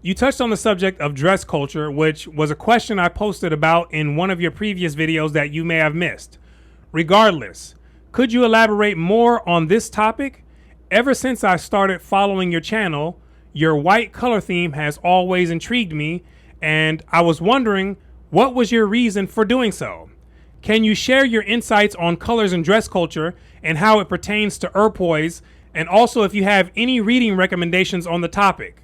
You touched on the subject of dress culture, which was a question I posted about in one of your previous videos that you may have missed. Regardless, could you elaborate more on this topic? Ever since I started following your channel, your white color theme has always intrigued me, and I was wondering, what was your reason for doing so? Can you share your insights on colors and dress culture and how it pertains to Urpoise, and also if you have any reading recommendations on the topic?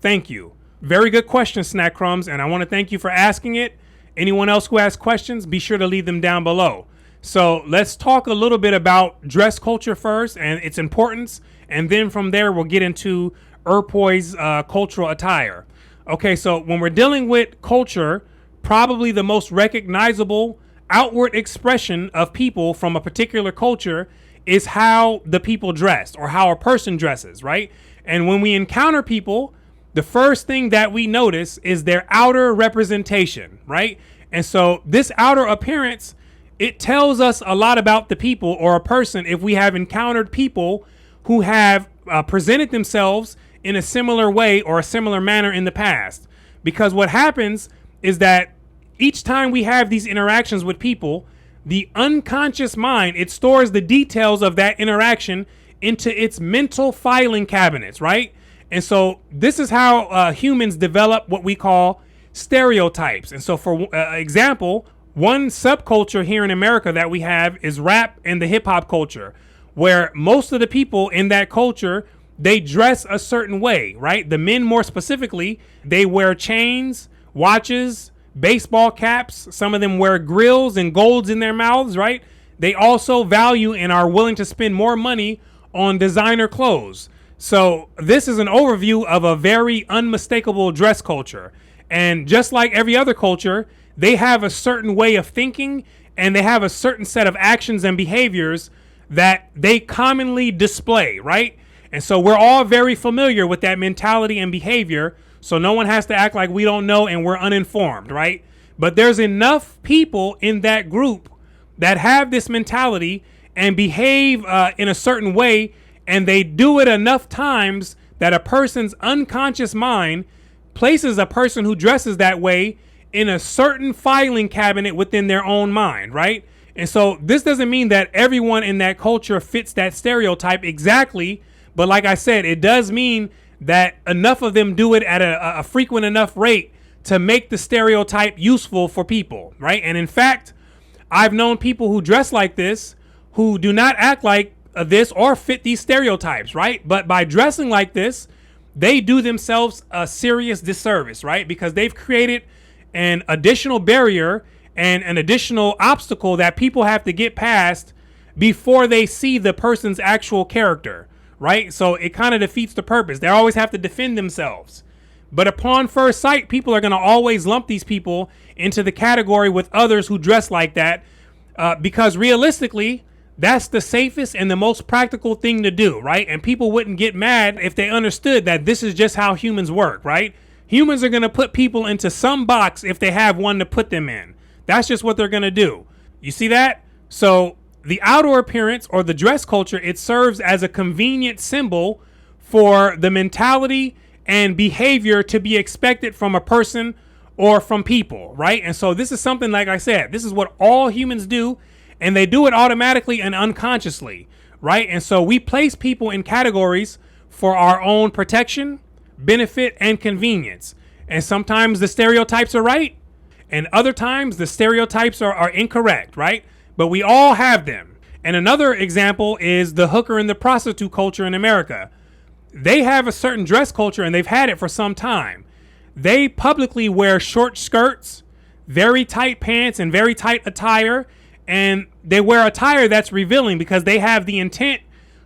Thank you. Very good question, Snack Crumbs, and I want to thank you for asking it. Anyone else who has questions, be sure to leave them down below. So let's talk a little bit about dress culture first and its importance, and then from there we'll get into Urpoise cultural attire. Okay, so when we're dealing with culture, probably the most recognizable outward expression of people from a particular culture is how the people dress or how a person dresses, right? And when we encounter people, the first thing that we notice is their outer representation, right? And so this outer appearance, it tells us a lot about the people or a person if we have encountered people who have presented themselves in a similar way or a similar manner in the past. Because what happens is that each time we have these interactions with people, the unconscious mind, it stores the details of that interaction into its mental filing cabinets, right? And so this is how humans develop what we call stereotypes. And so for example, one subculture here in America that we have is rap and the hip hop culture, where most of the people in that culture, they dress a certain way, right? The men more specifically, they wear chains, watches, baseball caps. Some of them wear grills and golds in their mouths, right? They also value and are willing to spend more money on designer clothes. So this is an overview of a very unmistakable dress culture. And just like every other culture, they have a certain way of thinking and they have a certain set of actions and behaviors that they commonly display, right? And so we're all very familiar with that mentality and behavior. So no one has to act like we don't know and we're uninformed, right? But there's enough people in that group that have this mentality and behave in a certain way, and they do it enough times that a person's unconscious mind places a person who dresses that way in a certain filing cabinet within their own mind, right? And so this doesn't mean that everyone in that culture fits that stereotype exactly. But like I said, it does mean that enough of them do it at a frequent enough rate to make the stereotype useful for people, right? And in fact, I've known people who dress like this who do not act like this or fit these stereotypes, right? But by dressing like this, they do themselves a serious disservice, right? Because they've created an additional barrier and an additional obstacle that people have to get past before they see the person's actual character, right? So it kind of defeats the purpose. They always have to defend themselves. But upon first sight, people are going to always lump these people into the category with others who dress like that because realistically, that's the safest and the most practical thing to do, right? And people wouldn't get mad if they understood that this is just how humans work, right? Humans are going to put people into some box if they have one to put them in. That's just what they're going to do. You see that? So the outer appearance or the dress culture, it serves as a convenient symbol for the mentality and behavior to be expected from a person or from people, right? And so this is something, like I said, this is what all humans do. And they do it automatically and unconsciously, right? And so we place people in categories for our own protection, benefit, and convenience. And sometimes the stereotypes are right, and other times the stereotypes are incorrect, right? But we all have them. And another example is the hooker and the prostitute culture in America. They have a certain dress culture, and they've had it for some time. They publicly wear short skirts, very tight pants, and very tight attire. And they wear attire that's revealing because they have the intent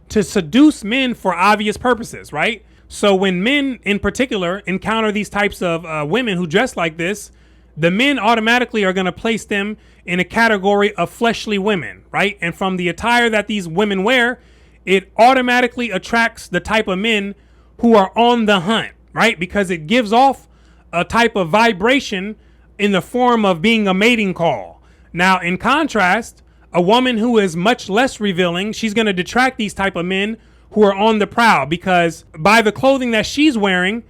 to seduce men for obvious purposes, right? So when men in particular encounter these types of women who dress like this, the men automatically are going to place them in a category of fleshly women, right? And from the attire that these women wear, it automatically attracts the type of men who are on the hunt, right? Because it gives off a type of vibration in the form of being a mating call. Now, in contrast, a woman who is much less revealing, she's going to detract these type of men who are on the prowl because by the clothing that she's wearing,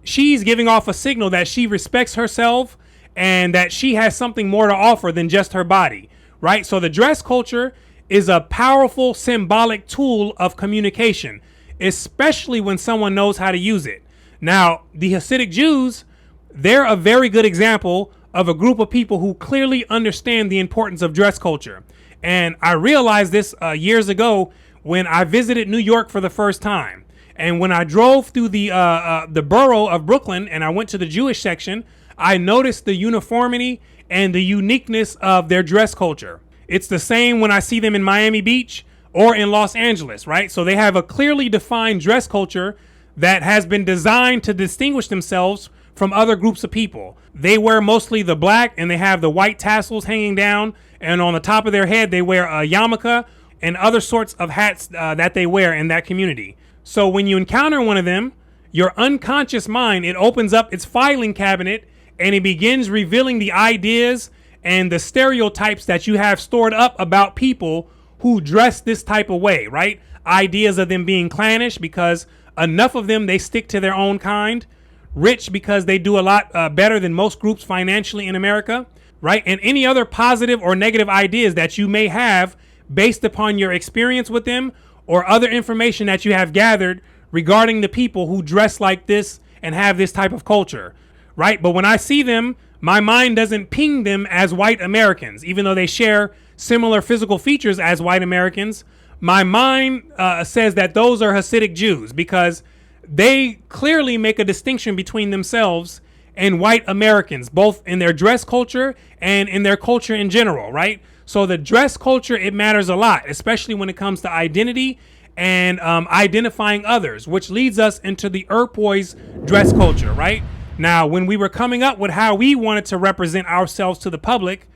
she's giving off a signal that she respects herself and that she has something more to offer than just her body, right? So the dress culture is a powerful symbolic tool of communication, especially when someone knows how to use it. Now, the Hasidic Jews, they're a very good example of a group of people who clearly understand the importance of dress culture. And I realized this years ago when I visited New York for the first time. And when I drove through the borough of Brooklyn and I went to the Jewish section, I noticed the uniformity and the uniqueness of their dress culture. It's the same when I see them in Miami Beach or in Los Angeles, right? So they have a clearly defined dress culture that has been designed to distinguish themselves from other groups of people. They wear mostly the black and they have the white tassels hanging down, and on the top of their head they wear a yarmulke and other sorts of hats that they wear in that community. So when you encounter one of them, your unconscious mind, it opens up its filing cabinet and it begins revealing the ideas and the stereotypes that you have stored up about people who dress this type of way, right? Ideas of them being clannish because enough of them, they stick to their own kind. Rich because they do a lot better than most groups financially in America, right? And any other positive or negative ideas that you may have based upon your experience with them or other information that you have gathered regarding the people who dress like this and have this type of culture, right? But when I see them, my mind doesn't ping them as white Americans, even though they share similar physical features as white Americans. My mind says that those are Hasidic Jews because they clearly make a distinction between themselves and white Americans, both in their dress culture and in their culture in general, right? So the dress culture, it matters a lot, especially when it comes to identity and identifying others, which leads us into the Urpoise dress culture, right? Now, when we were coming up with how we wanted to represent ourselves to the public,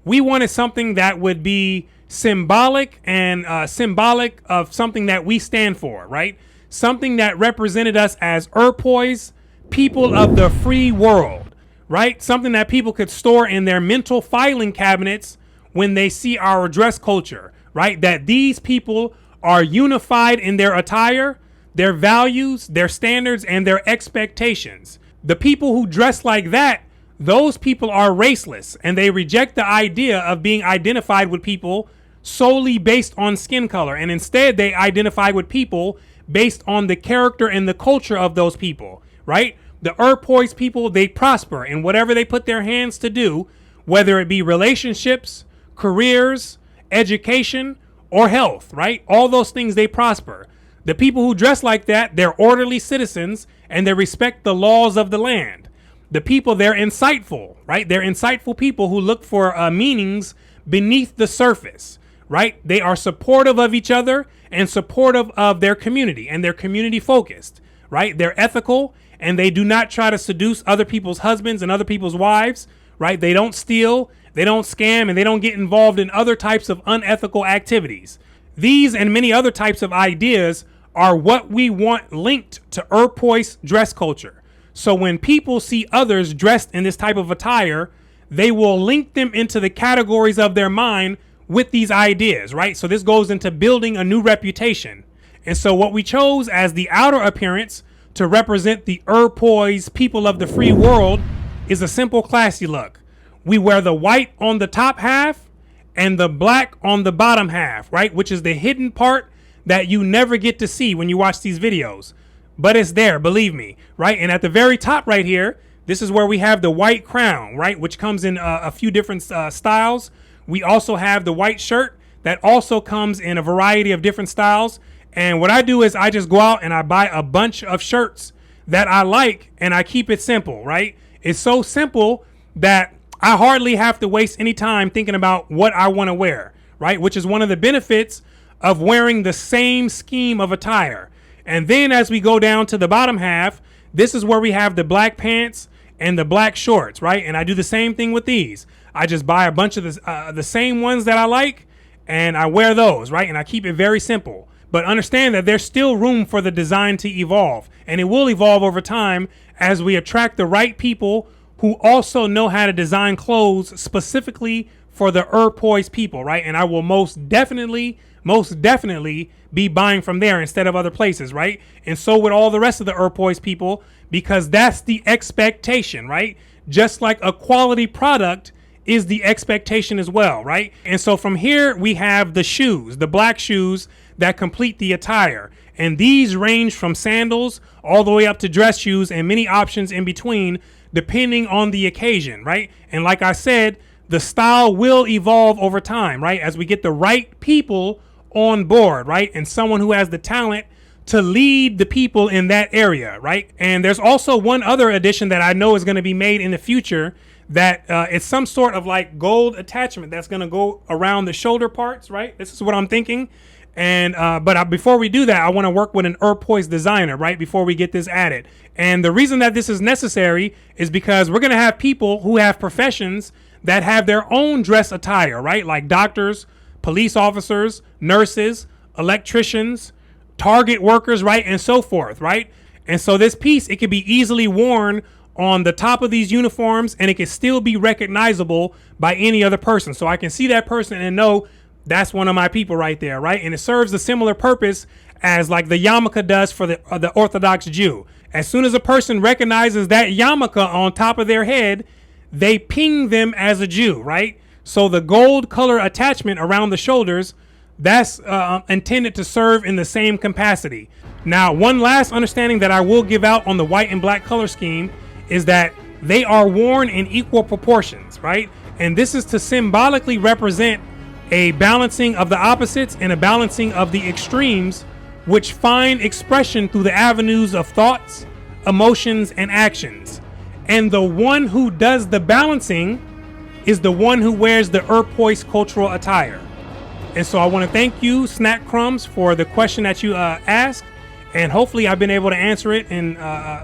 we wanted something that would be symbolic and symbolic of something that we stand for, right? Something that represented us as Urpoise, people of the free world, right? Something that people could store in their mental filing cabinets when they see our dress culture, right? That these people are unified in their attire, their values, their standards, and their expectations. The people who dress like that, those people are raceless, and they reject the idea of being identified with people solely based on skin color. And instead, they identify with people based on the character and the culture of those people, right? The Urpoise people, they prosper in whatever they put their hands to do, whether it be relationships, careers, education, or health, right? All those things, they prosper. The people who dress like that, they're orderly citizens and they respect the laws of the land. The people, they're insightful, right? They're insightful people who look for meanings beneath the surface, right? They are supportive of each other and supportive of their community, and they're community focused, right? They're ethical and they do not try to seduce other people's husbands and other people's wives, right? They don't steal, they don't scam, and they don't get involved in other types of unethical activities. These and many other types of ideas are what we want linked to Urpoise dress culture. So when people see others dressed in this type of attire, they will link them into the categories of their mind with these ideas, right? So this goes into building a new reputation. And so what we chose as the outer appearance to represent the Urpoise people of the free world is a simple, classy look. We wear the white on the top half and the black on the bottom half, right? Which is the hidden part that you never get to see when you watch these videos. But it's there, believe me, right? And at the very top right here, this is where we have the white crown, right? Which comes in a few different styles. We also have the white shirt that also comes in a variety of different styles. And what I do is I just go out and I buy a bunch of shirts that I like and I keep it simple, right? It's so simple that I hardly have to waste any time thinking about what I want to wear, right? Which is one of the benefits of wearing the same scheme of attire. And then as we go down to the bottom half, this is where we have the black pants and the black shorts, right? And I do the same thing with these. I just buy a bunch of the same ones that I like and I wear those, right? And I keep it very simple. But understand that there's still room for the design to evolve, and it will evolve over time as we attract the right people who also know how to design clothes specifically for the Urpoise people, right? And I will most definitely most definitely be buying from there instead of other places, right? And so would all the rest of the Urpoise people, because that's the expectation, right? Just like a quality product is the expectation as well, right? And so from here we have the shoes, the black shoes that complete the attire. And these range from sandals all the way up to dress shoes and many options in between, depending on the occasion, right? And like I said, the style will evolve over time, right? As we get the right people on board, right? And someone who has the talent to lead the people in that area, right? And there's also one other addition that I know is going to be made in the future, that it's some sort of like gold attachment that's going to go around the shoulder parts, right? This is what I'm thinking. And but before we do that, I want to work with an Urpoise designer, right, before we get this added. And the reason that this is necessary is because we're going to have people who have professions that have their own dress attire, right? Like doctors, police officers, nurses, electricians, Target workers, right? And so forth, right? And so this piece, it can be easily worn on the top of these uniforms, and it can still be recognizable by any other person. So I can see that person and know that's one of my people right there, right? And it serves a similar purpose as like the yarmulke does for the Orthodox Jew. As soon as a person recognizes that yarmulke on top of their head, they ping them as a Jew, right? So the gold color attachment around the shoulders, that's intended to serve in the same capacity. Now, one last understanding that I will give out on the white and black color scheme is that they are worn in equal proportions, right? And this is to symbolically represent a balancing of the opposites and a balancing of the extremes, which find expression through the avenues of thoughts, emotions, and actions. And the one who does the balancing is the one who wears the Urpoise cultural attire. And so I want to thank you, Snack Crumbs, for the question that you asked. And hopefully I've been able to answer it in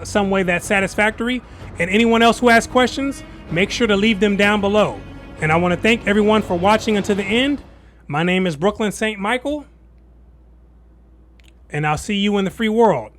some way that's satisfactory. And anyone else who has questions, make sure to leave them down below. And I want to thank everyone for watching until the end. My name is Brooklyn St. Michael, and I'll see you in the free world.